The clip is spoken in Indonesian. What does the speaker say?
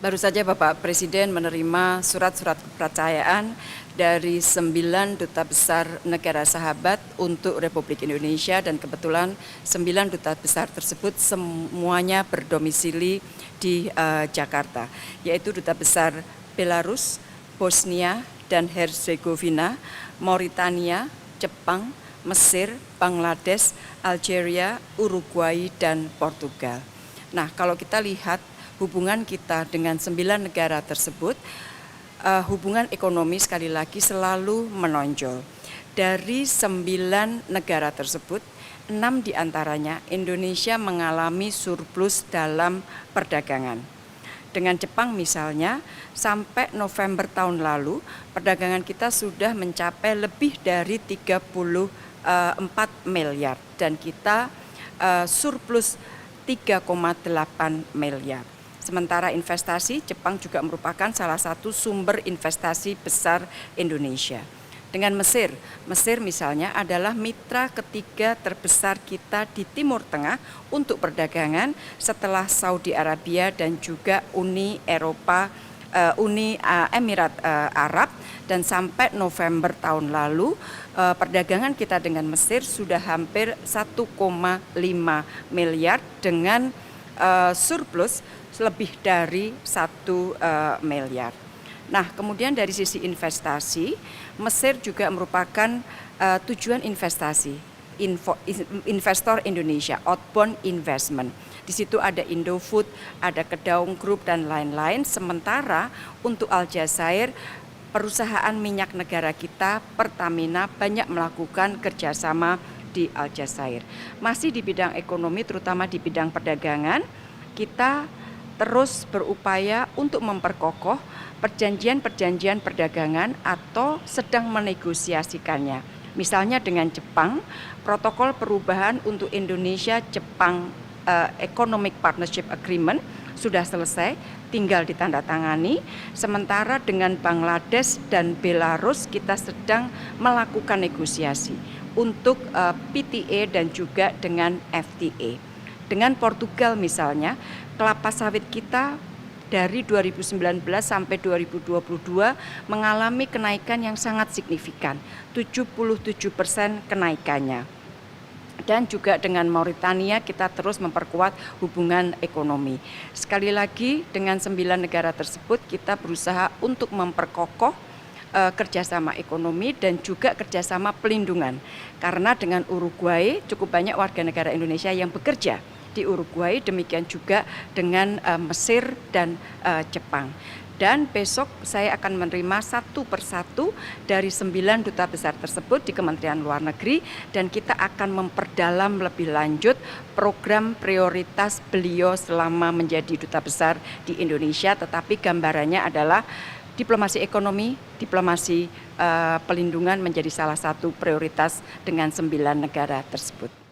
Baru saja Bapak Presiden menerima surat-surat kepercayaan dari 9 duta besar negara sahabat untuk Republik Indonesia, dan kebetulan 9 duta besar tersebut semuanya berdomisili di Jakarta, yaitu Duta Besar Belarus, Bosnia dan Herzegovina, Mauritania, Jepang, Mesir, Bangladesh, Algeria, Uruguay, dan Portugal. Nah, kalau kita lihat hubungan kita dengan 9 negara tersebut, hubungan ekonomi sekali lagi selalu menonjol. Dari 9 negara tersebut, 6 diantaranya Indonesia mengalami surplus dalam perdagangan. Dengan Jepang misalnya, sampai November tahun lalu, perdagangan kita sudah mencapai lebih dari 34 miliar dan kita surplus 3,8 miliar. Sementara investasi, Jepang juga merupakan salah satu sumber investasi besar Indonesia. Dengan Mesir misalnya adalah mitra ketiga terbesar kita di Timur Tengah untuk perdagangan setelah Saudi Arabia dan juga Uni Emirat Arab, dan sampai November tahun lalu perdagangan kita dengan Mesir sudah hampir 1,5 miliar dengan surplus lebih dari 1 miliar. Nah, kemudian dari sisi investasi, Mesir juga merupakan tujuan investasi investor Indonesia, outbound investment. Di situ ada Indofood, ada Kedaung Group dan lain-lain. Sementara untuk Aljazair, perusahaan minyak negara kita, Pertamina, banyak melakukan kerjasama di Aljazair. Masih di bidang ekonomi, terutama di bidang perdagangan, kita terus berupaya untuk memperkokoh perjanjian-perjanjian perdagangan atau sedang menegosiasikannya. Misalnya dengan Jepang, protokol perubahan untuk Indonesia-Jepang Economic Partnership Agreement sudah selesai, tinggal ditandatangani. Sementara dengan Bangladesh dan Belarus kita sedang melakukan negosiasi untuk PTA dan juga dengan FTA. Dengan Portugal misalnya, kelapa sawit kita dari 2019 sampai 2022 mengalami kenaikan yang sangat signifikan, 77% kenaikannya. Dan juga dengan Mauritania kita terus memperkuat hubungan ekonomi. Sekali lagi dengan 9 negara tersebut kita berusaha untuk memperkokoh kerjasama ekonomi dan juga kerjasama pelindungan. Karena dengan Uruguay cukup banyak warga negara Indonesia yang bekerja di Uruguay, demikian juga dengan Mesir dan Jepang. Dan besok saya akan menerima satu persatu dari 9 duta besar tersebut di Kementerian Luar Negeri, dan kita akan memperdalam lebih lanjut program prioritas beliau selama menjadi duta besar di Indonesia. Tetapi gambarannya adalah diplomasi ekonomi, diplomasi pelindungan menjadi salah satu prioritas dengan 9 negara tersebut.